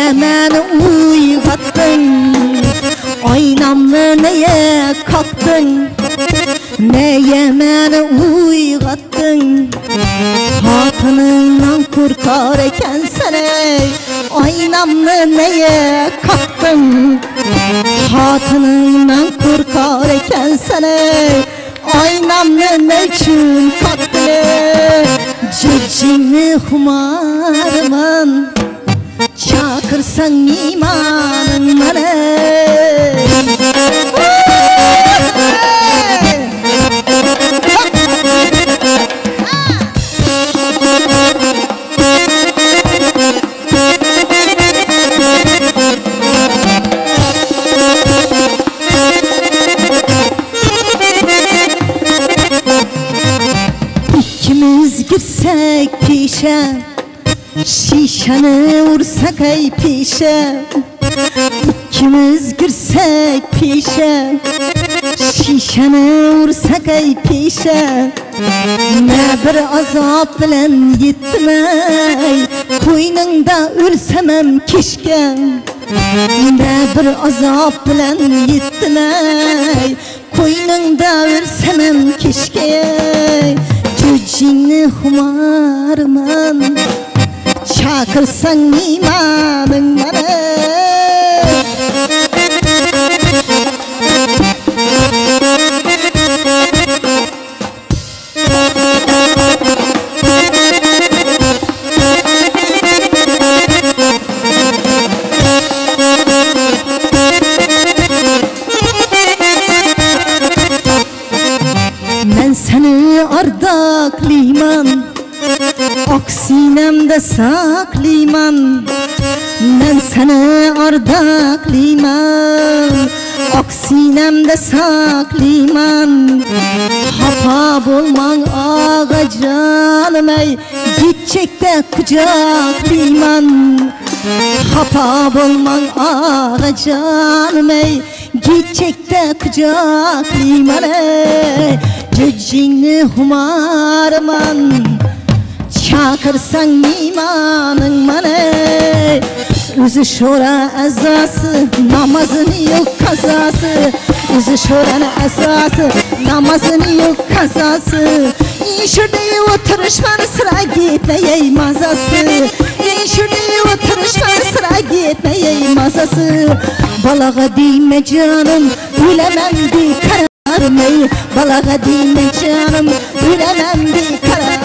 Neye beni uygattın? Aynamlı neye kalktın? Neye beni uygattın? Hatınından korkar eken seni, aynamlı neye kalktın? Hatınından korkar eken seni, aynamlı ne için kalktın? Cırcini humarman, çakırsan imanın bana. İkimiz girsek pişe, şişeni vursak ey pişe. İkimiz girsek pişe, şişeni vursak ey pişe. Ne bir azap bilen yettim ey, koynunda ölsemem keşke. Ne bir azap bilen yettim ey, koynunda ölsemem keşke. Cücini humarman, çakırsan imanın bana. Ben seni ardakliman, aksinemde sakliman. Ben seni ardakliman, aksinemde sakliman. Hapa bulman ağa canım ey, gidecek de kucakliman. Hapa bulman ağa canım ey, gidecek de kucakliman ey. Cücini humarman, çakırsan imanın bana. Özü şora ezası, namazın yok kazası. Özü şoranın esası, namazın yok kazası. İnşürde oturuşmanı sıra gitmeye mazası. İnşürde oturuşmanı sıra gitmeye mazası. Balağa değme canım, bilemem bir karar. Balağa değme canım, bilemem bir karar.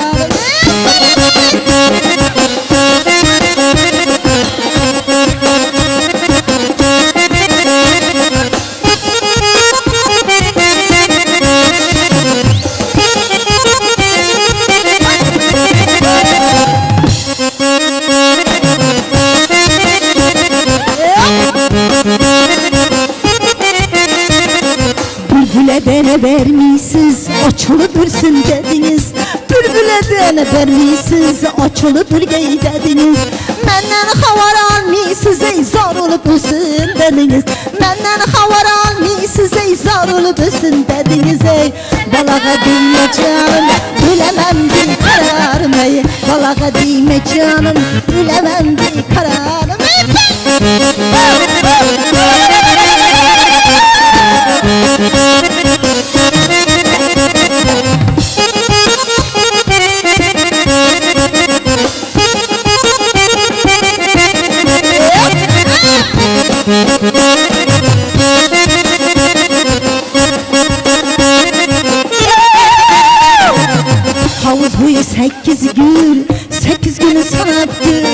Bülbüle beni vermişsiz, açılı bürsün dediniz. Bülbüle beni vermişsiz, açılı bürgeyi dediniz. Menden havar almışsız, ey zar olup ölsün dediniz. Menden havar almışsız, ey zar olup ölsün dediniz ey. Balağa değme canım, bilemem bir kararım ey. Balağa değme canım, bilemem bir kararım ey. Havuz boyu 8 gül, 8 günü sanıp gül.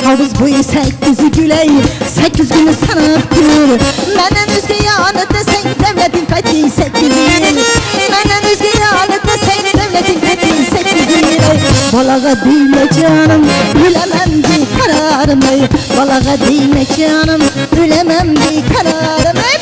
Havuz boyu 8 gül ey, 8 günü sanıp gül. Menden özge yanı desen devletin fethi 8 yıl. Menden özge yanı desen devletin fethi 8 yıl. Balağa değme canım, bilemem bir kararım ey. Balağa değme canım, bilemem bir kararım ey.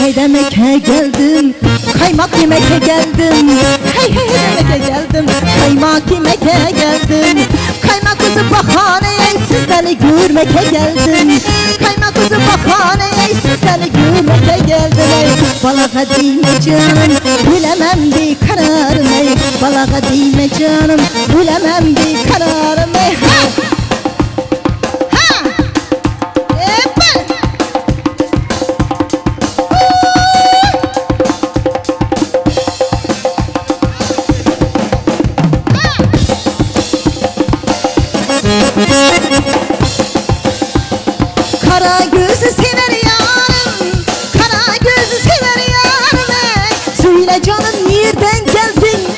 Hey demek he geldim, kaymak kaymak yemeke geldim. Hey hey demeke geldim. Kaymak yemeke geldim. Kaymak kızı bahaneye sizleri görmeke geldim. Kaymak kızı bahaneye sizleri görmeke geldim. Balağa değme canım, bilemem bir kararım. Balağa değme canım, bilemem bir kararım. Kara gözü sever yarım, kara gözü sever yarım. Söyle canım nereden geldin,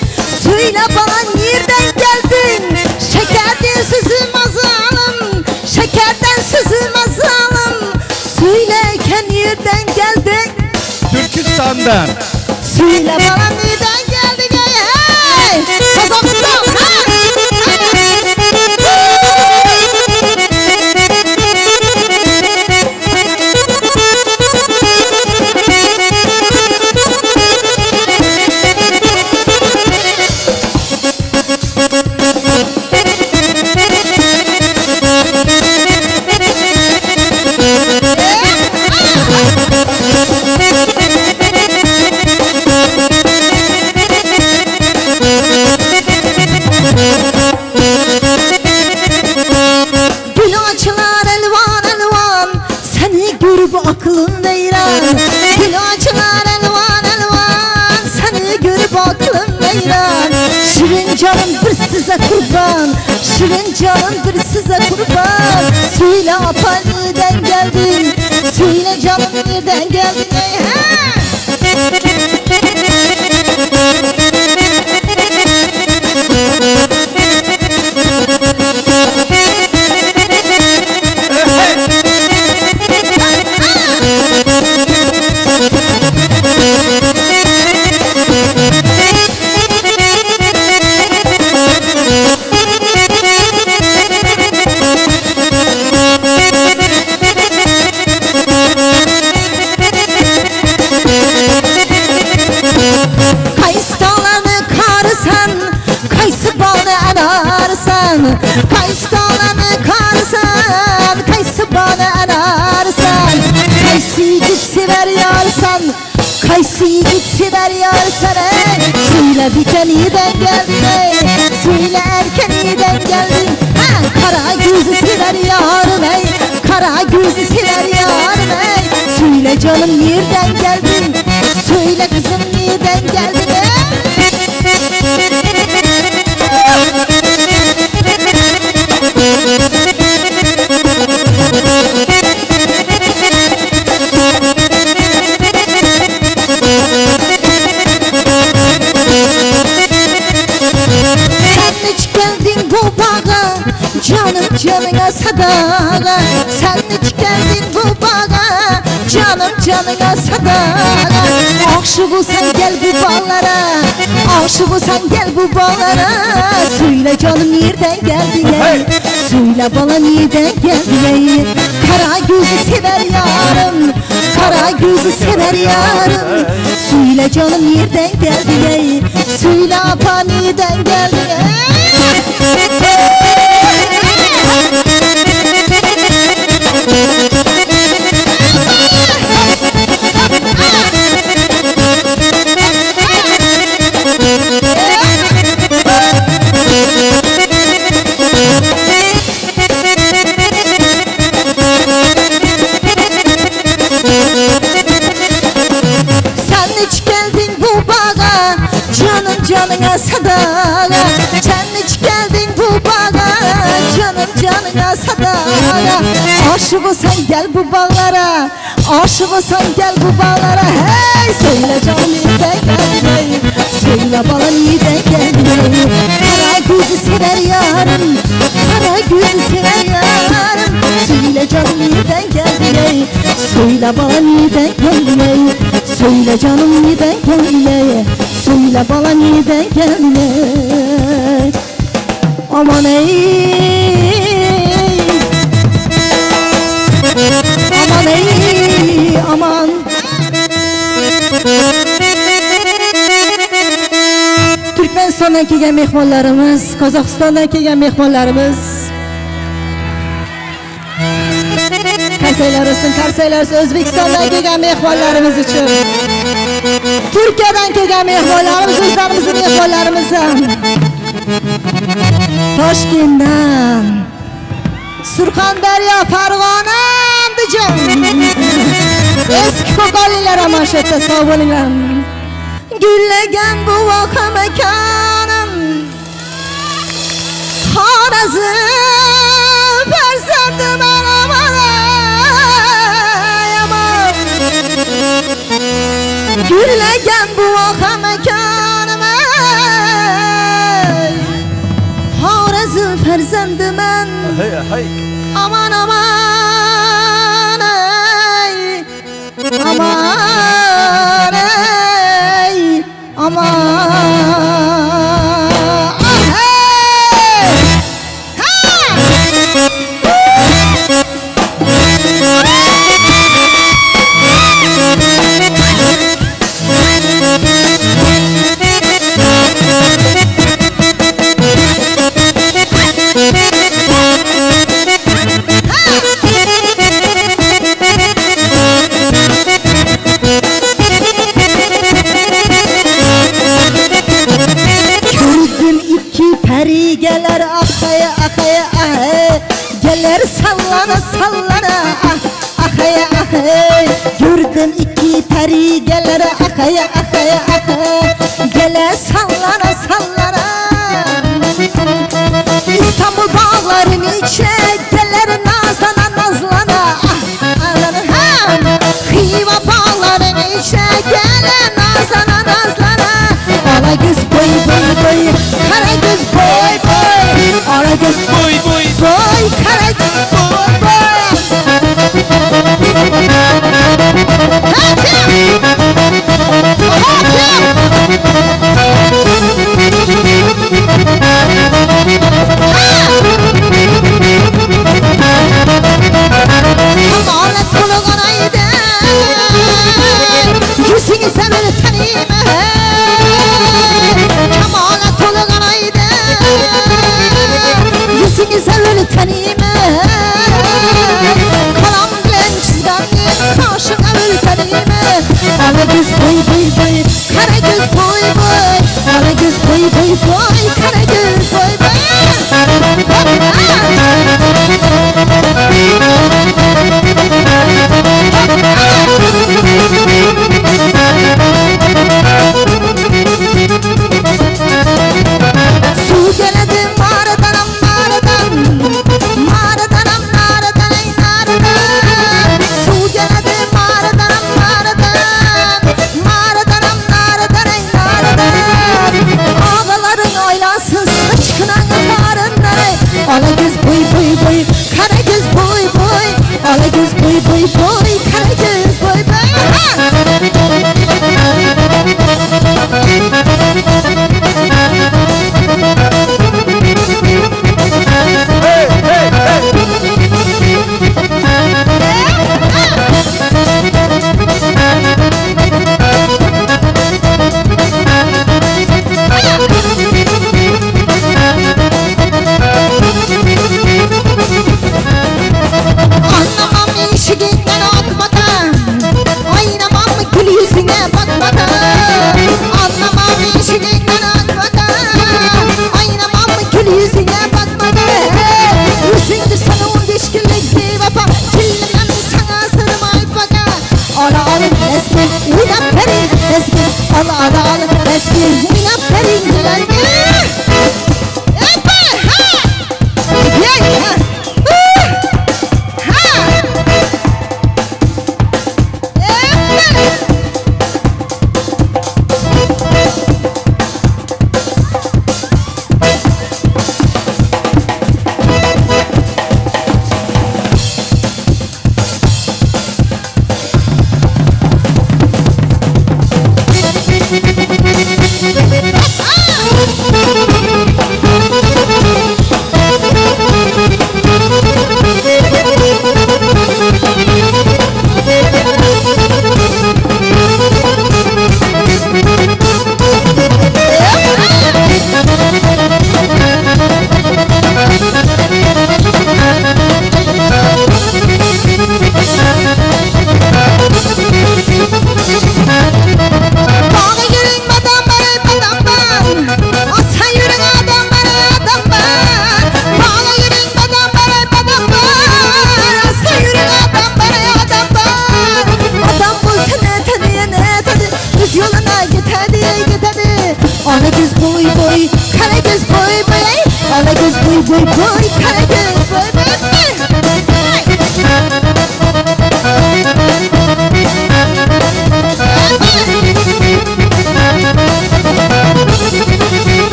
söyle bana nereden geldin. Şekerden sızılmaz alım, şekerden sızılmaz alım. Söyleyken nereden geldin? Türkistan'dan. Söyle bana nereden geldin? Hey, Kazakistan. Aklım veyran, gül açılar elvan elvan. Seni görüp aklım veyran. Şirin canım bir size kurban, şirin canım bir size kurban. Söyle apa nereden geldin, söyle canım nereden geldin. Kayısı dağlarını karsan, kayısı bağını ararsan. Kayısı yiğit sever yarsan, kayısı yiğit sever yarsan. Söyle diken iyiden geldin, söyle erken iyiden geldin. Kara gözü sever yarım ey, kara gözü sever yarım ey. Söyle canım nereden geldin, söyle kızım nereden geldin ey. Canım canına sadağa, sen hiç geldin bu bağa. Canım canına sadağa. Aşık olsan gel bu bağlara, aşık olsan gel bu bağlara. Söyle canım nereden geldin ey, söyle bana nereden geldin ey. Kara gözü sever yarım, kara gözü sever yarım. Söyle canım nereden geldin ey, söyle apa nereden geldin ey. Canına sadağa, sen hiç geldin bu bağa. Canım canına sadağa. Aşık olsan gel bu bağlara, aşık olsan gel bu bağlara. Hey söyle canım nereden geldin ey, söyle bana nereden geldin ey. Kara gözü sever yarım, kara gözü sever yarım. Söyle canım nereden geldin ey, söyle bana nereden geldin ey. Söyle canım nereden geldin ey, söyle bana nereden geldin ey. Aman ey, aman ey, aman. Qozog'istondan kelgan mehmonlarimiz, Qozog'istondan kelgan mehmonlarimiz. Qarsaylar olsun, qarsaylar olsun O'zbekistondan kelgan mehmonlarimiz uchun. Turkiyadan kelgan mehmonlarimiz, o'zlarimizning mehmonlarimiz. Toshkentdan, Surxondaryo, Farg'ona, Andijon. Eski qo'qonliklar ham shu yerda sog' bo'linglar. Gullagan bu voha makanim Xorazm farzandim aman aman. Gullagan bu voha makanim Xorazm farzandim aman aman aman Geler akaya akaya ahe Geler sallana sallana akaya ahe Gördüm iki peri geler akaya akaya ahe Geler sallana sallana İstanbul bağların içine geler nazlana nazlana Xiva bağların içine geler nazlana nazlana Ala göz boy boy boy Kara göz boy boy Ala göz boy boy boy Kara göz boy boy Kamalet kuluğuna gider Yüzünü sever tanıyım Kamalet kuluğuna gider Yüzünü sever tanıyım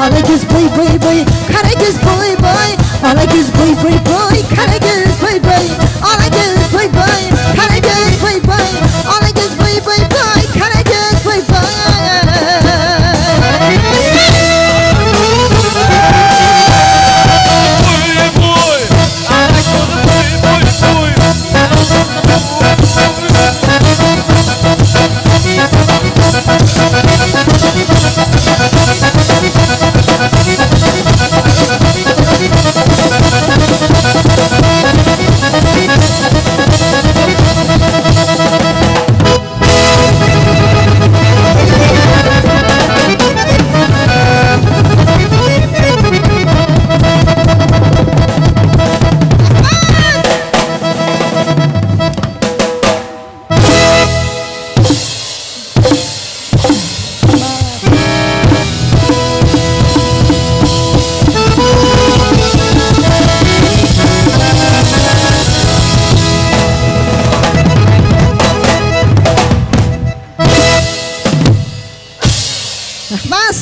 Ala göz boy boy boy, kara göz boy boy. Ala göz boy boy boy, kara göz boy boy. Ala göz boy boy, kara göz boy boy. Ala göz boy boy boy, kara göz boy boy.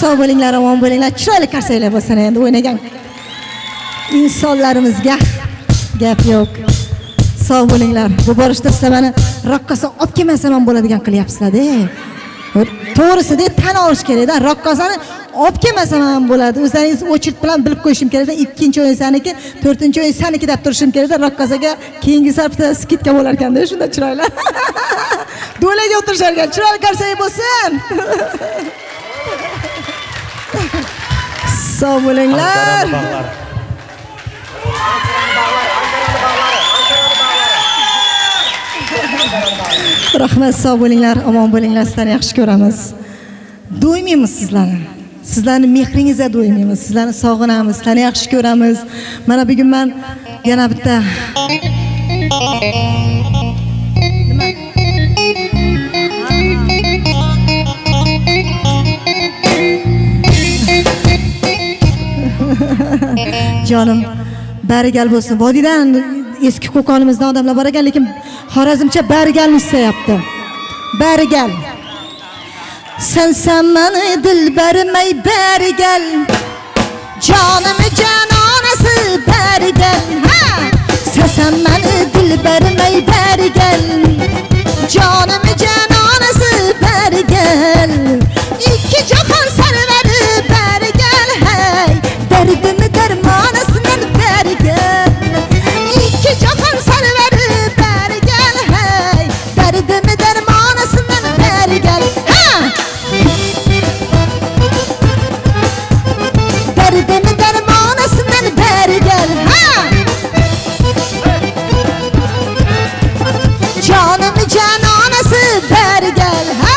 Sağ bo'linglar, omon bo'linglar, chiroyli qarsaklar bo'lsin endi o'ynagan insonlarimizga gap yo'q. Sağ bo'linglar. Bu borishda sizlar meni raqqosa olib kelmasam ham bo'ladigan qilyapsizlar-da. To'g'risida tan olish kerak-da. Raqqosani olib kelmasam ham bo'ladi. O'zingiz o'chirt bilan bilib qo'yishim kerak-da. Ikkinchi o'yin saniki, to'rtinchi o'yin saniki deb turishim kerak-da. Raqqosaga keyingi safda skitka bo'lar ekan-da, shunda chiroyli. Do'laga o'tirishar ekan. Chiroyli qarsak bo'lsin. Sağ bo'linglar. Rahmat, sağ bo'linglar, omon bo'linglar, sizlarni yaxshi ko'ramiz. Do'ymaymiz sizlarni. Sizlarni mehringizga do'ymaymiz. Sizlarni sog'inamiz, sizlarni yaxshi ko'ramiz. Mana bugun men yana bitta Canım, barigal bo'lsin. Vodiydan eski qo'qonimizdan odamlar bor ekan, lekin Xorazmcha barigalni istayapti. Barigal. Sen meni dilbarim ey barigal. Canım canonasi barigal. Ha! Sen meni dilbarim ey barigal. Canım canonasi barigal. İki jahon sarvari barigal. Hey! Derdimi dermanasından berigal. İki jahon sarvari berigal. Hey, derdimi dermanasından berigal. Ha! Derdimi dermanasından berigal. Ha! Canım cananası berigal. Ha!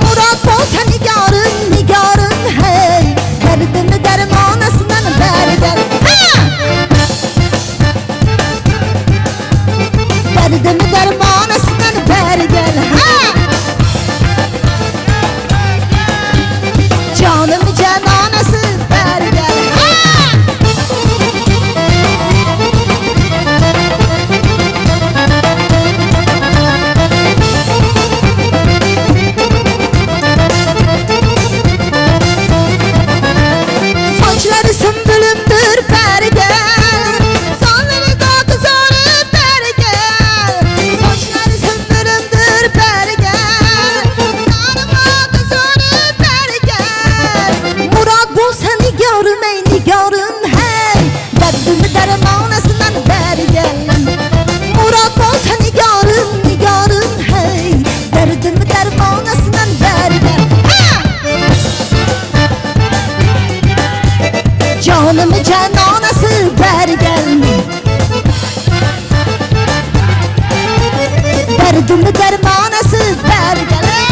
Murat bolsa nigarım hey, derdimi dermanasından berigal. Derdimi dermanasından berigal. Canım cananası berigal. Sümbülümdür berigal. Sonları da kızarır berigal. Saçları sümbülümdür berigal. Sarıma kızarır berigal. Murat bolsa nigarım ey nigarım hey, derdimi dermanasından berigal. Murat bolsa nigarım hey, derdimi dermanasından berigal. Canım cananası berigal. Derdimi dermanası berigal.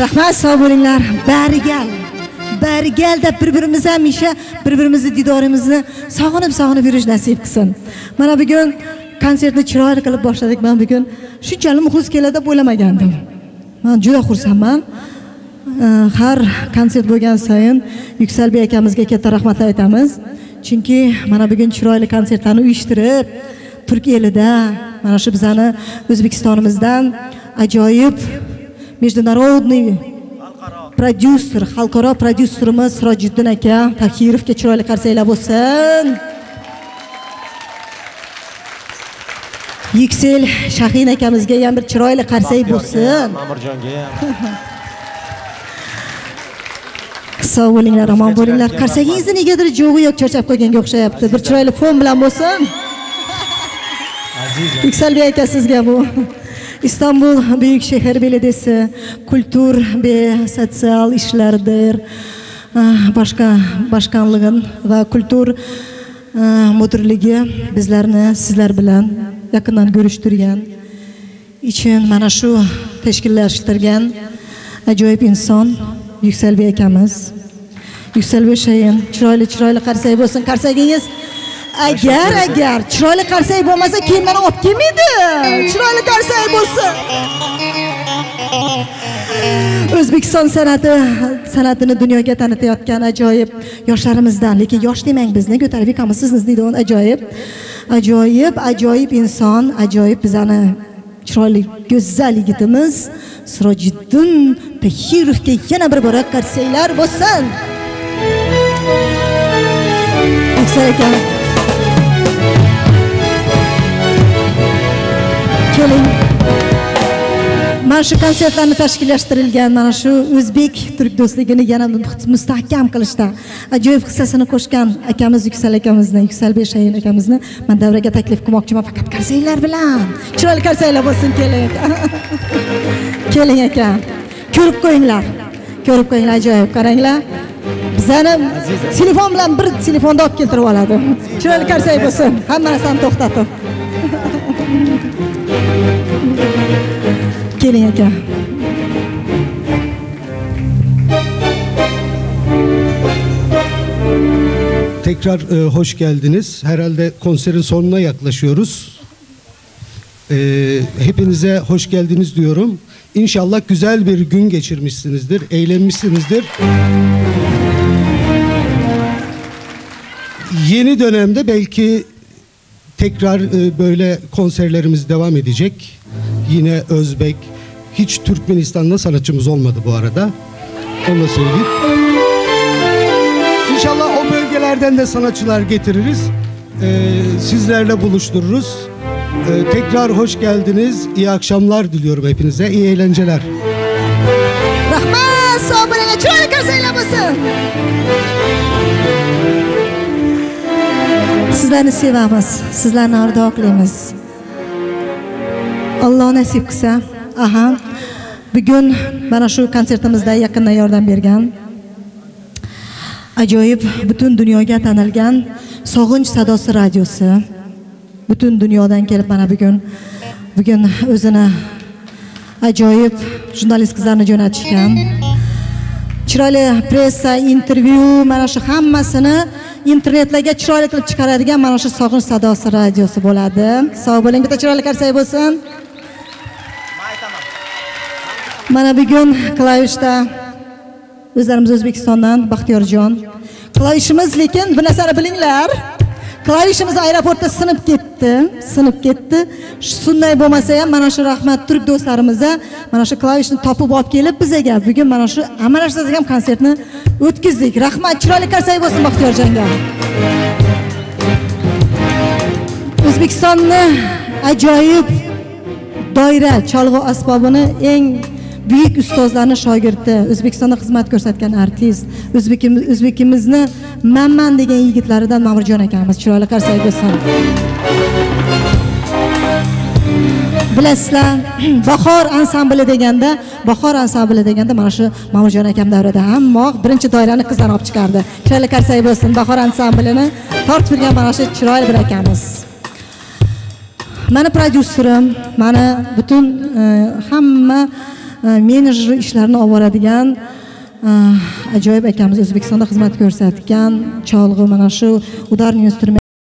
Rahmat, sog' bo'linglar. Barigal deb bir-birimiz hamisha bir-birimizni didorimizni sog'inib yurish nasib qilsin. Mana bugun konsertni chiroyli qilib boshladik. Men bugun shunchalik muxlis keladi deb o'ylamagandim. Men juda xursandman. Har konsert bo'lgan sayin Yuksalbek akamizga katta rahmat aytamiz. Chunki mana bugun chiroyli konsertlarni uyushtirib, Turk elida mana shu bizani O'zbekistonimizdan ajoyib международный prodyuser, xalqaro prodyuserimiz Sirojiddin aka Tahirovga chiroyli qarsaklar bo'lsin. Yüksel Shahin akamizga ham bir chiroyli qarsak bo'lsin. Ma'murjonga ham. Sog' bo'linglar, omon bo'linglar. Qarsagingizni negadir jo'g'i yo'q, charchab qo'yganga o'xshayapti. Bir chiroyli fon bilan bo'lsin. Aziz Yuksalbek aka sizga bu İstanbul Büyükşehir Belediyesi Kültür ve Sosyal İşlerdir Başkanlığın ve Kültür Müdürlüğü bizlerni sizler bilen yakından görüştürgen için mana şu teşkilleştirgen ajoyib inson Yuksalbek akamiz. Yuksalbek Shahin chiroyli qarsak bo'lsin. Qarsagingiz agar chiroyli qarsak bo'lmasa keyin meni olib kelmaydi. Chiroyli qarsak bo'lsin. O'zbekiston san'atini dunyoga tanitayotgan ajoyib yoshlarimizdan, lekin yosh demang bizni ko'tarib ekamiz sizni deydi on ajoyib inson, ajoyib bizani chiroyli go'zal yigitimiz Sirojiddin Tahirovga yana bir bora qarsaklar bo'lsin. Yüksel aka keling. Mana shu konsertlarni tashkillashtirilgan mana shu o'zbek turk do'stligini yana mustahkam qilishda ajoyib hissasini qo'shgan akamiz Yüksel akamizni, Yuksalbek Shahin akamizni men davraga taklif qilmoqchiman, faqat qarsaklar bilan. Chiroyli qarsaklar bo'lsin, keling. Keling aka. Ko'rib qo'yinglar, ajoyib qaranglar. Bizani telefon bilan bir telefonda olib keltirib oladi. Chiroyli qarsak bo'lsin, hamma narsani to'xtatib. Keling aka. Tekrar hoş geldiniz. Herhalde konserin sonuna yaklaşıyoruz. Hepinize hoş geldiniz diyorum. İnşallah güzel bir gün geçirmişsinizdir, eğlenmişsinizdir. Yeni dönemde belki tekrar böyle konserlerimiz devam edecek. Yine Özbek, hiç Türkmenistan'da sanatçımız olmadı bu arada. Onu da söyleyeyim. İnşallah o bölgelerden de sanatçılar getiririz. Sizlerle buluştururuz. Tekrar hoş geldiniz. İyi akşamlar diliyorum hepinize. İyi eğlenceler. Rahmat, sog' bo'linglar, chiroyli qarsaklar bo'lsin. Sizlarni sevamiz, sizlarni orzu qilamiz. Alloh nasib qilsa, bugun mana shu konsertimizda yaqindan yordam bergan ajoyib butun dunyoga tanilgan Sog'inch sadosi radiosi butun dunyodan kelib mana bugun o'zini ajoyib jurnalist qizlarni jo'natishgan. Chiroyli pressa, intervyu, mana shu hammasini internetlarga chiroyli qilib chiqaradigan mana shu Sog'inch sadosi radiosi bo'ladi. Sog' bo'ling, bitta chiroyli qarsak bo'lsin. Mana bugun klavishda o'zlarimiz O'zbekistondan Baxtiyorjon. Klavishimiz lekin bir narsani bilinglar. Klavishimiz aeroportda sinib ketdi. Shunday bo'lmasa ham mana shu rahmat turk do'stlarimizga mana shu klavishni topib olib kelib bizga bugun mana shu amalashtirsak ham konsertni o'tkazdik. Rahmat, chiroyli qarsak bo'lsin Baxtiyorjonga. O'zbekistonni ajoyib doira cholg'u asbobini eng büyük ustozlarning shogirdi, O'zbekistonda xizmat ko'rsatgan artist, O'zbekimizni Mamman degan yigitlaridan Ma'murjon akamiz chiroyli qarsak bo'lsin. Bilasizlar, Bahor ansambli deganda mana shu Ma'murjon akam davrida hamma birinchi doirani qizlar olib chiqardi. Chiroyli qarsak bo'lsin. Bahor ansamblini tortib yurgan mana shu chiroyli bir akamiz. Meni prodyuserim, meni butun hamma menejer ishlarini olib boradigan ajoyib akamiz O'zbekistonda xizmat ko'rsatgan cholg'u mana shu udarniy instrument